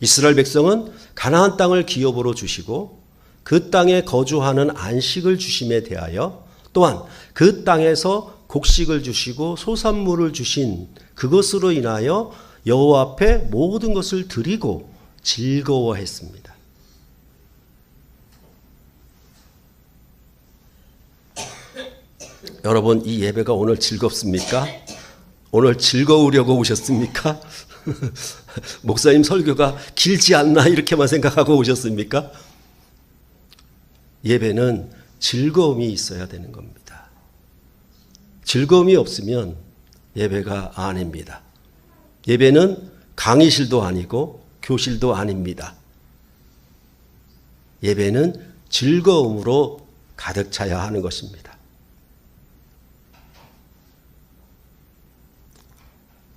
이스라엘 백성은 가나안 땅을 기업으로 주시고 그 땅에 거주하는 안식을 주심에 대하여, 또한 그 땅에서 곡식을 주시고 소산물을 주신 그것으로 인하여 여호와 앞에 모든 것을 드리고 즐거워했습니다. 여러분, 이 예배가 오늘 즐겁습니까? 오늘 즐거우려고 오셨습니까? 목사님 설교가 길지 않나 이렇게만 생각하고 오셨습니까? 예배는 즐거움이 있어야 되는 겁니다. 즐거움이 없으면 예배가 아닙니다. 예배는 강의실도 아니고 교실도 아닙니다. 예배는 즐거움으로 가득 차야 하는 것입니다.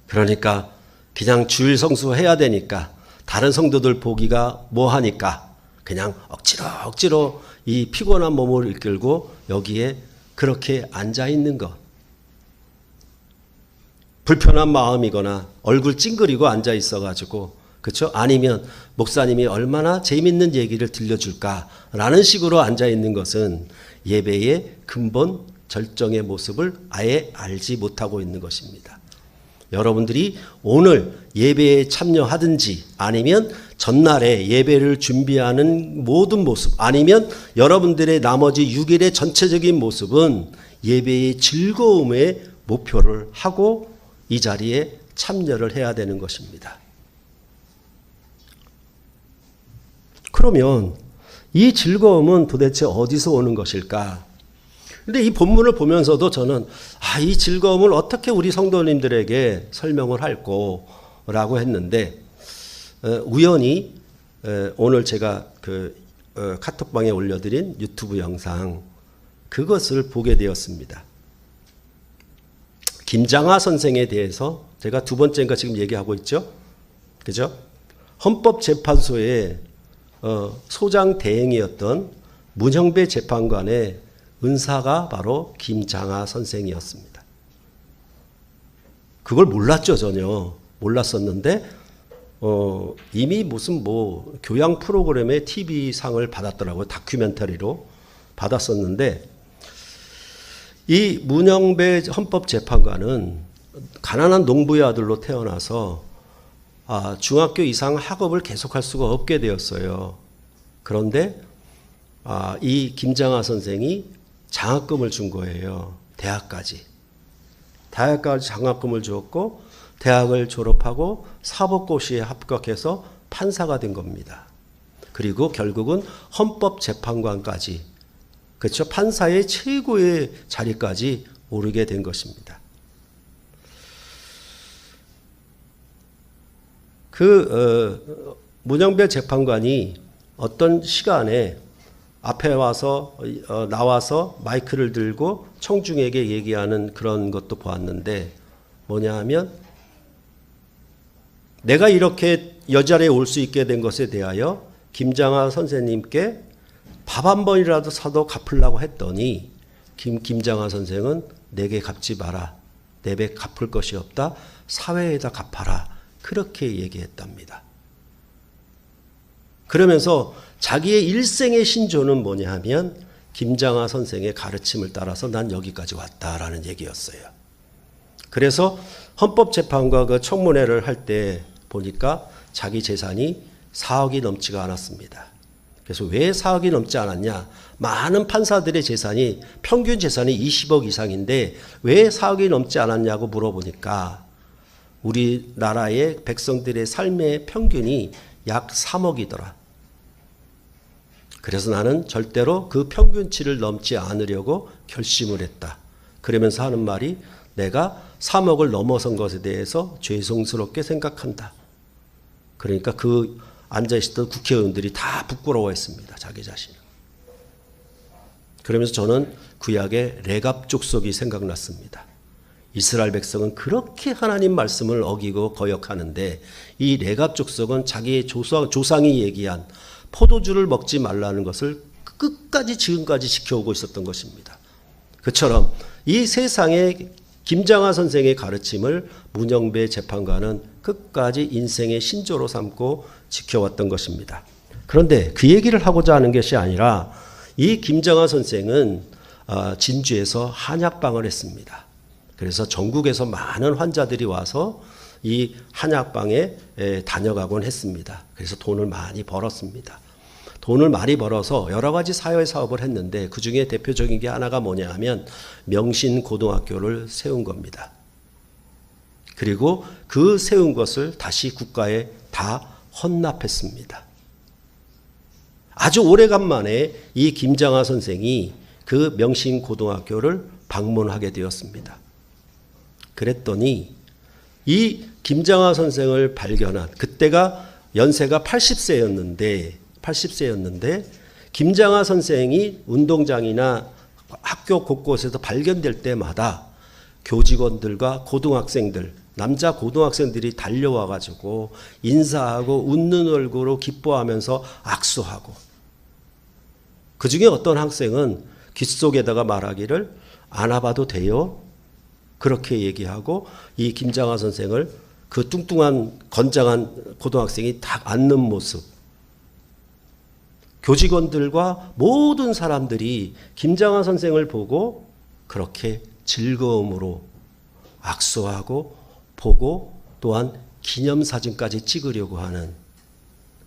그러니까 그냥 주일 성수해야 되니까, 다른 성도들 보기가 뭐하니까 그냥 억지로 이 피곤한 몸을 이끌고 여기에 그렇게 앉아있는 것. 불편한 마음이거나 얼굴 찡그리고 앉아있어가지고, 그렇죠? 아니면 목사님이 얼마나 재밌는 얘기를 들려줄까라는 식으로 앉아있는 것은 예배의 근본 절정의 모습을 아예 알지 못하고 있는 것입니다. 여러분들이 오늘 예배에 참여하든지 아니면 전날에 예배를 준비하는 모든 모습, 아니면 여러분들의 나머지 6일의 전체적인 모습은 예배의 즐거움의 목표를 하고 이 자리에 참여를 해야 되는 것입니다. 그러면 이 즐거움은 도대체 어디서 오는 것일까? 근데 이 본문을 보면서도 저는 이 즐거움을 어떻게 우리 성도님들에게 설명을 할거라고 했는데, 우연히 오늘 제가 카톡방에 올려드린 유튜브 영상, 그것을 보게 되었습니다. 김장하 선생에 대해서 제가 두 번째인가 지금 얘기하고 있죠. 그죠? 헌법재판소의 소장 대행이었던 문형배 재판관의 은사가 바로 김장하 선생이었습니다. 그걸 몰랐죠, 전혀. 몰랐었는데 이미 무슨 교양 프로그램의 TV상을 받았더라고요. 다큐멘터리로 받았었는데, 이 문형배 헌법재판관은 가난한 농부의 아들로 태어나서 중학교 이상 학업을 계속할 수가 없게 되었어요. 그런데 이 김장하 선생이 장학금을 준 거예요. 대학까지 장학금을 주었고, 대학을 졸업하고 사법고시에 합격해서 판사가 된 겁니다. 그리고 결국은 헌법재판관까지, 그렇죠? 판사의 최고의 자리까지 오르게 된 것입니다. 문형배 재판관이 어떤 시간에 앞에 나와서 마이크를 들고 청중에게 얘기하는 그런 것도 보았는데, 뭐냐 하면 내가 이렇게 이 자리에 올 수 있게 된 것에 대하여 김장하 선생님께 밥 한 번이라도 사도 갚으려고 했더니 김장하 선생은 내게 갚지 마라. 내게 갚을 것이 없다. 사회에다 갚아라. 그렇게 얘기했답니다. 그러면서 자기의 일생의 신조는 뭐냐 하면 김장하 선생의 가르침을 따라서 난 여기까지 왔다라는 얘기였어요. 그래서 헌법재판과 그 청문회를 할 때 보니까 자기 재산이 4억이 넘지가 않았습니다. 그래서 왜 4억이 넘지 않았냐? 많은 판사들의 재산이 평균 재산이 20억 이상인데 왜 4억이 넘지 않았냐고 물어보니까 우리나라의 백성들의 삶의 평균이 약 3억이더라. 그래서 나는 절대로 그 평균치를 넘지 않으려고 결심을 했다. 그러면서 하는 말이 내가 3억을 넘어선 것에 대해서 죄송스럽게 생각한다. 그러니까 그 앉아있었던 국회의원들이 다 부끄러워했습니다. 자기 자신을. 그러면서 저는 구약의 레갑 족속이 생각났습니다. 이스라엘 백성은 그렇게 하나님 말씀을 어기고 거역하는데 이 레갑 족속은 자기의 조상이 얘기한 포도주를 먹지 말라는 것을 끝까지 지금까지 지켜오고 있었던 것입니다. 그처럼 이 세상의 김장하 선생의 가르침을 문영배 재판관은 끝까지 인생의 신조로 삼고 지켜왔던 것입니다. 그런데 그 얘기를 하고자 하는 것이 아니라 이 김장하 선생은 진주에서 한약방을 했습니다. 그래서 전국에서 많은 환자들이 와서 이 한약방에 다녀가곤 했습니다. 그래서 돈을 많이 벌었습니다. 돈을 많이 벌어서 여러 가지 사회 사업을 했는데 그중에 대표적인 게 하나가 뭐냐 하면 명신고등학교를 세운 겁니다. 그리고 그 세운 것을 다시 국가에 다 헌납했습니다. 아주 오래간만에 이 김장하 선생이 그 명신고등학교를 방문하게 되었습니다. 그랬더니 이 김장하 선생을 발견한 그때가 연세가 80세였는데 김장하 선생이 운동장이나 학교 곳곳에서 발견될 때마다 교직원들과 고등학생들, 남자 고등학생들이 달려와 가지고 인사하고 웃는 얼굴로 기뻐하면서 악수하고 그중에 어떤 학생은 귓속에다가 말하기를 안아봐도 돼요? 그렇게 얘기하고 이 김장하 선생을 그 뚱뚱한 건장한 고등학생이 딱 안는 모습 교직원들과 모든 사람들이 김장하 선생을 보고 그렇게 즐거움으로 악수하고 보고 또한 기념사진까지 찍으려고 하는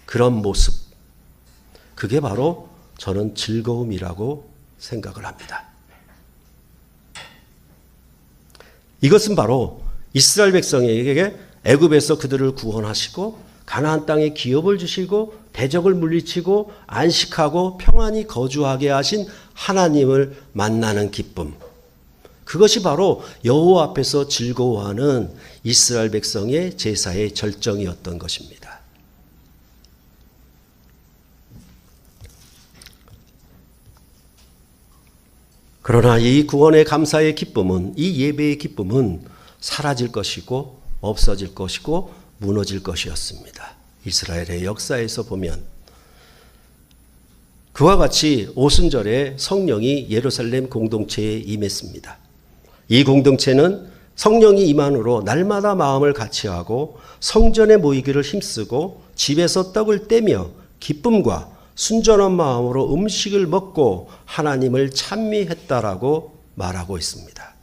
그런 모습 그게 바로 저는 즐거움이라고 생각을 합니다. 이것은 바로 이스라엘 백성에게 애굽에서 그들을 구원하시고 가나안 땅에 기업을 주시고 대적을 물리치고 안식하고 평안히 거주하게 하신 하나님을 만나는 기쁨. 그것이 바로 여호와 앞에서 즐거워하는 이스라엘 백성의 제사의 절정이었던 것입니다. 그러나 이 구원의 감사의 기쁨은 이 예배의 기쁨은 사라질 것이고 없어질 것이고 무너질 것이었습니다. 이스라엘의 역사에서 보면 그와 같이 오순절에 성령이 예루살렘 공동체에 임했습니다. 이 공동체는 성령이 임한으로 날마다 마음을 같이하고 성전에 모이기를 힘쓰고 집에서 떡을 떼며 기쁨과 순전한 마음으로 음식을 먹고 하나님을 찬미했다라고 말하고 있습니다.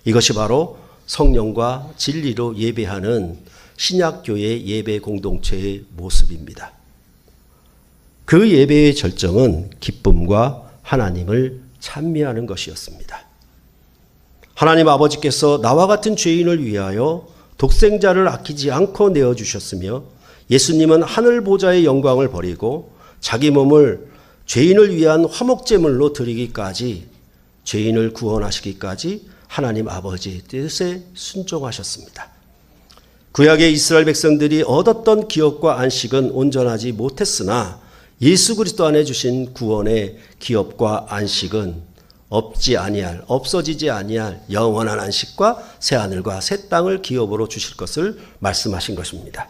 이것이 바로 성령과 진리로 예배하는 신약교회 예배 공동체의 모습입니다. 그 예배의 절정은 기쁨과 하나님을 찬미하는 것이었습니다. 하나님 아버지께서 나와 같은 죄인을 위하여 독생자를 아끼지 않고 내어주셨으며 예수님은 하늘 보좌의 영광을 버리고 자기 몸을 죄인을 위한 화목제물로 드리기까지 죄인을 구원하시기까지 하나님 아버지의 뜻에 순종하셨습니다. 구약의 이스라엘 백성들이 얻었던 기업과 안식은 온전하지 못했으나 예수 그리스도 안에 주신 구원의 기업과 안식은 없어지지 아니할 영원한 안식과 새 하늘과 새 땅을 기업으로 주실 것을 말씀하신 것입니다.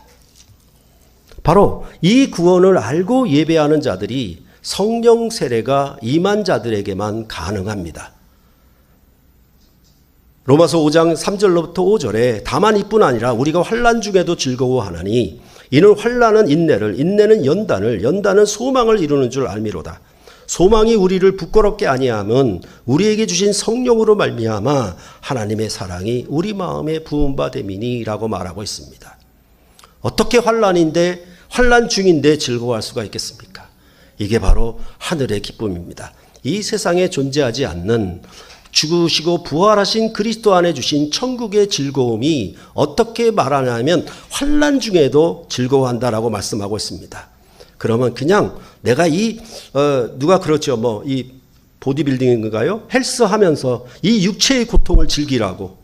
바로 이 구원을 알고 예배하는 자들이 성령 세례가 임한 자들에게만 가능합니다. 로마서 5장 3절로부터 5절에 다만 이뿐 아니라 우리가 환난 중에도 즐거워하나니 이는 환난은 인내를, 인내는 연단을, 연단은 소망을 이루는 줄 알미로다. 소망이 우리를 부끄럽게 아니함은 우리에게 주신 성령으로 말미암아 하나님의 사랑이 우리 마음에 부은 바 됨이니라고 말하고 있습니다. 어떻게 환난인데, 환난 중인데 즐거워할 수가 있겠습니까? 이게 바로 하늘의 기쁨입니다. 이 세상에 존재하지 않는 죽으시고 부활하신 그리스도 안에 주신 천국의 즐거움이 어떻게 말하냐면 환난 중에도 즐거워한다라고 말씀하고 있습니다. 그러면 그냥 내가 누가 그렇죠. 이 보디빌딩인가요? 헬스 하면서 이 육체의 고통을 즐기라고.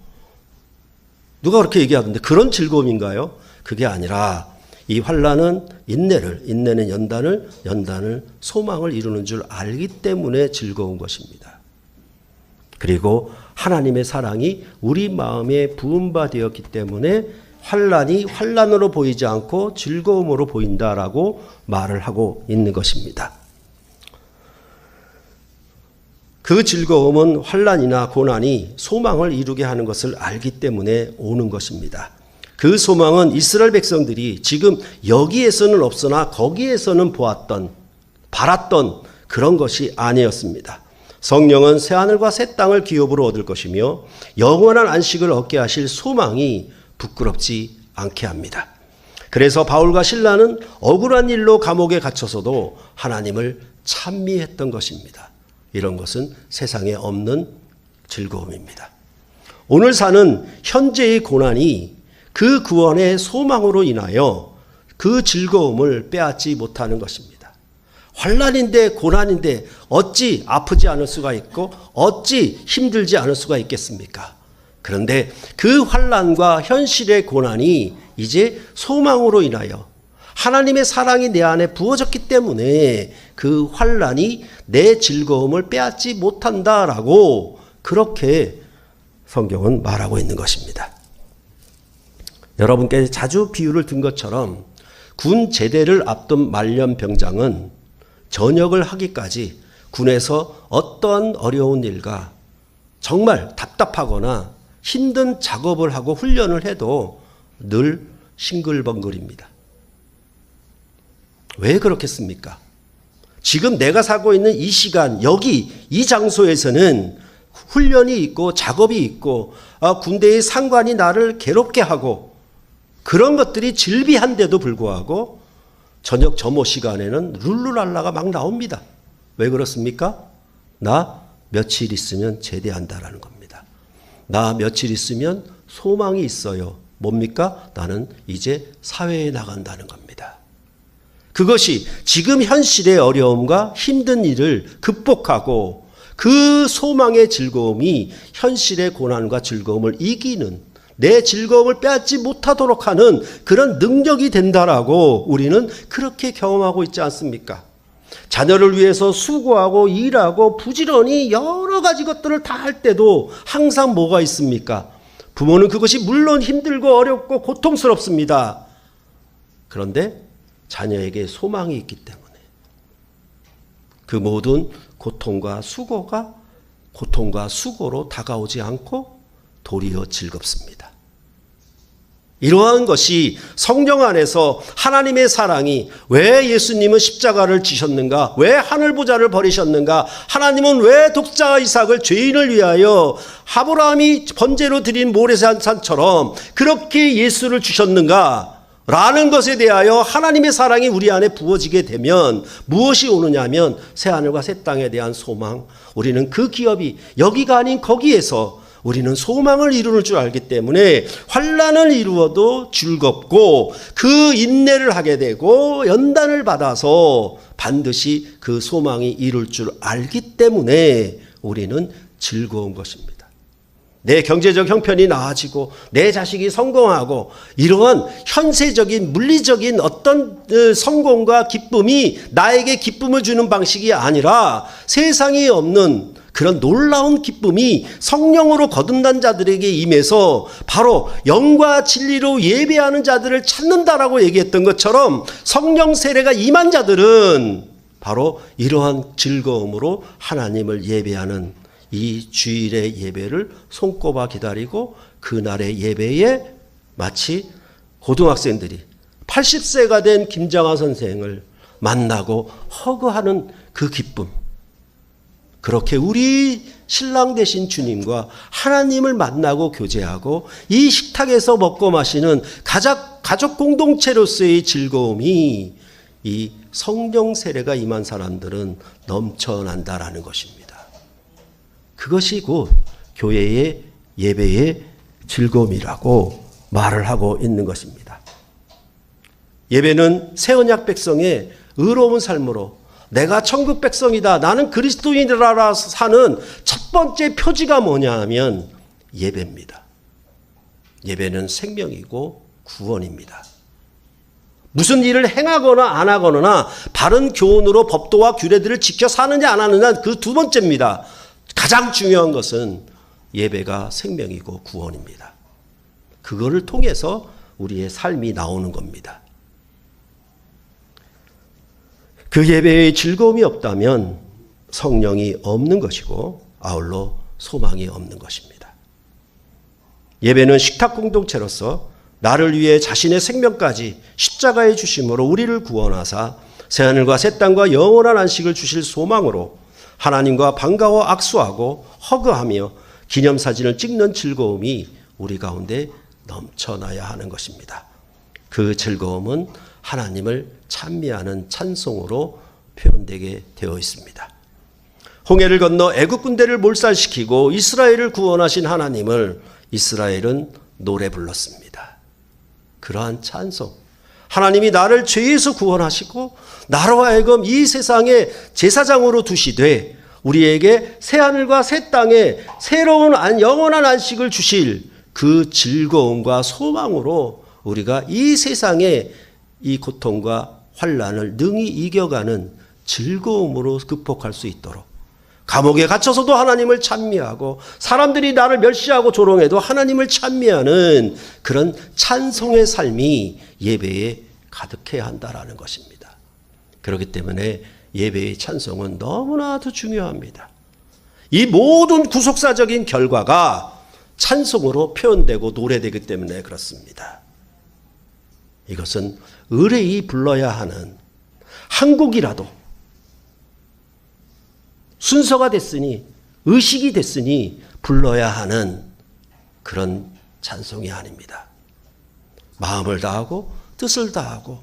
누가 그렇게 얘기하던데 그런 즐거움인가요? 그게 아니라 이 환난은 인내를, 인내는 연단을, 연단을 소망을 이루는 줄 알기 때문에 즐거운 것입니다. 그리고 하나님의 사랑이 우리 마음에 부은 바 되었기 때문에 환난이 환난으로 보이지 않고 즐거움으로 보인다라고 말을 하고 있는 것입니다. 그 즐거움은 환난이나 고난이 소망을 이루게 하는 것을 알기 때문에 오는 것입니다. 그 소망은 이스라엘 백성들이 지금 여기에서는 없으나 거기에서는 바랐던 그런 것이 아니었습니다. 성령은 새하늘과 새 땅을 기업으로 얻을 것이며 영원한 안식을 얻게 하실 소망이 부끄럽지 않게 합니다. 그래서 바울과 실라는 억울한 일로 감옥에 갇혀서도 하나님을 찬미했던 것입니다. 이런 것은 세상에 없는 즐거움입니다. 오늘 사는 현재의 고난이 그 구원의 소망으로 인하여 그 즐거움을 빼앗지 못하는 것입니다. 환난인데 고난인데 어찌 아프지 않을 수가 있고 어찌 힘들지 않을 수가 있겠습니까? 그런데 그 환난과 현실의 고난이 이제 소망으로 인하여 하나님의 사랑이 내 안에 부어졌기 때문에 그 환난이 내 즐거움을 빼앗지 못한다라고 그렇게 성경은 말하고 있는 것입니다. 여러분께 자주 비유를 든 것처럼 군 제대를 앞둔 말년병장은 전역을 하기까지 군에서 어떠한 어려운 일과 정말 답답하거나 힘든 작업을 하고 훈련을 해도 늘 싱글벙글입니다. 왜 그렇겠습니까? 지금 내가 살고 있는 이 시간, 여기 이 장소에서는 훈련이 있고 작업이 있고 군대의 상관이 나를 괴롭게 하고 그런 것들이 즐비한데도 불구하고 저녁 점호 시간에는 룰루랄라가 막 나옵니다. 왜 그렇습니까? 나 며칠 있으면 제대한다라는 겁니다. 나 며칠 있으면 소망이 있어요. 뭡니까? 나는 이제 사회에 나간다는 겁니다. 그것이 지금 현실의 어려움과 힘든 일을 극복하고 그 소망의 즐거움이 현실의 고난과 즐거움을 이기는 내 즐거움을 빼앗지 못하도록 하는 그런 능력이 된다라고 우리는 그렇게 경험하고 있지 않습니까? 자녀를 위해서 수고하고 일하고 부지런히 여러 가지 것들을 다 할 때도 항상 뭐가 있습니까? 부모는 그것이 물론 힘들고 어렵고 고통스럽습니다. 그런데 자녀에게 소망이 있기 때문에 그 모든 고통과 수고로 다가오지 않고 도리어 즐겁습니다. 이러한 것이 성령 안에서 하나님의 사랑이 왜 예수님은 십자가를 지셨는가? 왜 하늘보좌를 버리셨는가? 하나님은 왜 독자 이삭을 죄인을 위하여 아브라함이 번제로 드린 모레산처럼 그렇게 예수를 주셨는가? 라는 것에 대하여 하나님의 사랑이 우리 안에 부어지게 되면 무엇이 오느냐면 새하늘과 새 땅에 대한 소망. 우리는 그 기업이 여기가 아닌 거기에서 우리는 소망을 이루는 줄 알기 때문에 환난을 이루어도 즐겁고 그 인내를 하게 되고 연단을 받아서 반드시 그 소망이 이룰 줄 알기 때문에 우리는 즐거운 것입니다. 내 경제적 형편이 나아지고 내 자식이 성공하고 이러한 현세적인 물리적인 어떤 성공과 기쁨이 나에게 기쁨을 주는 방식이 아니라 세상에 없는 그런 놀라운 기쁨이 성령으로 거듭난 자들에게 임해서 바로 영과 진리로 예배하는 자들을 찾는다라고 얘기했던 것처럼 성령 세례가 임한 자들은 바로 이러한 즐거움으로 하나님을 예배하는 이 주일의 예배를 손꼽아 기다리고 그날의 예배에 마치 고등학생들이 80세가 된 김장하 선생을 만나고 허그하는 그 기쁨, 그렇게 우리 신랑 되신 주님과 하나님을 만나고 교제하고 이 식탁에서 먹고 마시는 가족 공동체로서의 즐거움이 이 성령 세례가 임한 사람들은 넘쳐난다라는 것입니다. 그것이 곧 교회의 예배의 즐거움이라고 말을 하고 있는 것입니다. 예배는 새 언약 백성의 의로운 삶으로 내가 천국 백성이다, 나는 그리스도인이라 사는 첫 번째 표지가 뭐냐 하면 예배입니다. 예배는 생명이고 구원입니다. 무슨 일을 행하거나 안 하거나 바른 교훈으로 법도와 규례들을 지켜 사느냐 안 하느냐 그 두 번째입니다. 가장 중요한 것은 예배가 생명이고 구원입니다. 그거를 통해서 우리의 삶이 나오는 겁니다. 그 예배의 즐거움이 없다면 성령이 없는 것이고 아울러 소망이 없는 것입니다. 예배는 식탁 공동체로서 나를 위해 자신의 생명까지 십자가에 주심으로 우리를 구원하사 새하늘과 새 땅과 영원한 안식을 주실 소망으로 하나님과 반가워 악수하고 허그하며 기념사진을 찍는 즐거움이 우리 가운데 넘쳐나야 하는 것입니다. 그 즐거움은 하나님을 찬미하는 찬송으로 표현되게 되어 있습니다. 홍해를 건너 애국 군대를 몰살시키고 이스라엘을 구원하신 하나님을 이스라엘은 노래 불렀습니다. 그러한 찬송, 하나님이 나를 죄에서 구원하시고 나로 하여금 이 세상의 제사장으로 두시되 우리에게 새하늘과 새 땅에 새로운 영원한 안식을 주실 그 즐거움과 소망으로 우리가 이 세상의 이 고통과 환난을 능히 이겨가는 즐거움으로 극복할 수 있도록, 감옥에 갇혀서도 하나님을 찬미하고 사람들이 나를 멸시하고 조롱해도 하나님을 찬미하는 그런 찬송의 삶이 예배에 가득해야 한다라는 것입니다. 그렇기 때문에 예배의 찬송은 너무나도 중요합니다. 이 모든 구속사적인 결과가 찬송으로 표현되고 노래되기 때문에 그렇습니다. 이것은 의뢰이 불러야 하는, 한국이라도 순서가 됐으니 의식이 됐으니 불러야 하는 그런 찬송이 아닙니다. 마음을 다하고 뜻을 다하고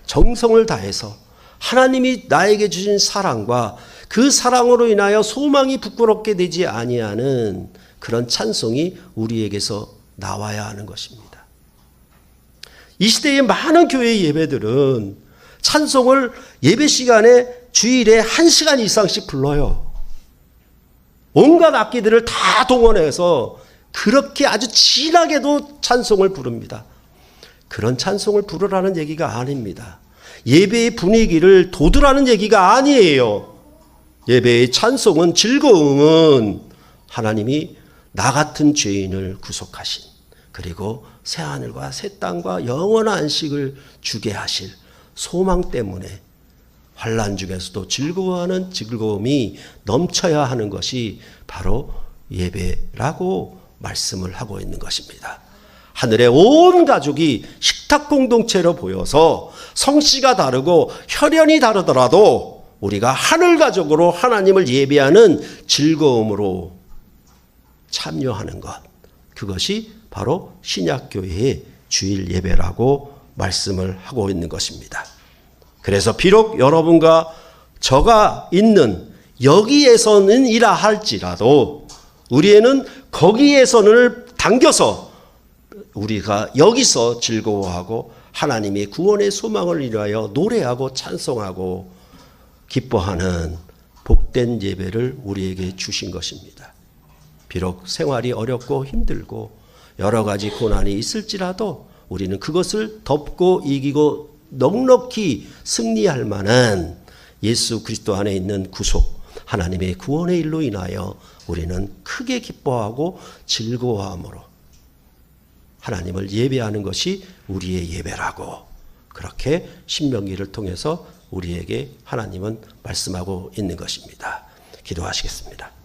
정성을 다해서 하나님이 나에게 주신 사랑과 그 사랑으로 인하여 소망이 부끄럽게 되지 아니하는 그런 찬송이 우리에게서 나와야 하는 것입니다. 이 시대의 많은 교회 예배들은 찬송을 예배 시간에 주일에 1시간 이상씩 불러요. 온갖 악기들을 다 동원해서 그렇게 아주 진하게도 찬송을 부릅니다. 그런 찬송을 부르라는 얘기가 아닙니다. 예배의 분위기를 돋우라는 얘기가 아니에요. 예배의 찬송은, 즐거움은 하나님이 나 같은 죄인을 구속하신, 그리고 새하늘과 새 땅과 영원한 안식을 주게 하실 소망 때문에 환난 중에서도 즐거워하는 즐거움이 넘쳐야 하는 것이 바로 예배라고 말씀을 하고 있는 것입니다. 하늘의 온 가족이 식탁 공동체로 보여서 성씨가 다르고 혈연이 다르더라도 우리가 하늘 가족으로 하나님을 예배하는 즐거움으로 참여하는 것, 그것이 바로 신약교회의 주일 예배라고 말씀을 하고 있는 것입니다. 그래서 비록 여러분과 저가 있는 여기에서는 이라 할지라도 우리는 거기에서는 당겨서 우리가 여기서 즐거워하고 하나님의 구원의 소망을 위하여 노래하고 찬송하고 기뻐하는 복된 예배를 우리에게 주신 것입니다. 비록 생활이 어렵고 힘들고 여러 가지 고난이 있을지라도 우리는 그것을 덮고 이기고 넉넉히 승리할 만한 예수 그리스도 안에 있는 구속, 하나님의 구원의 일로 인하여 우리는 크게 기뻐하고 즐거워함으로 하나님을 예배하는 것이 우리의 예배라고, 그렇게 신명기를 통해서 우리에게 하나님은 말씀하고 있는 것입니다. 기도하시겠습니다.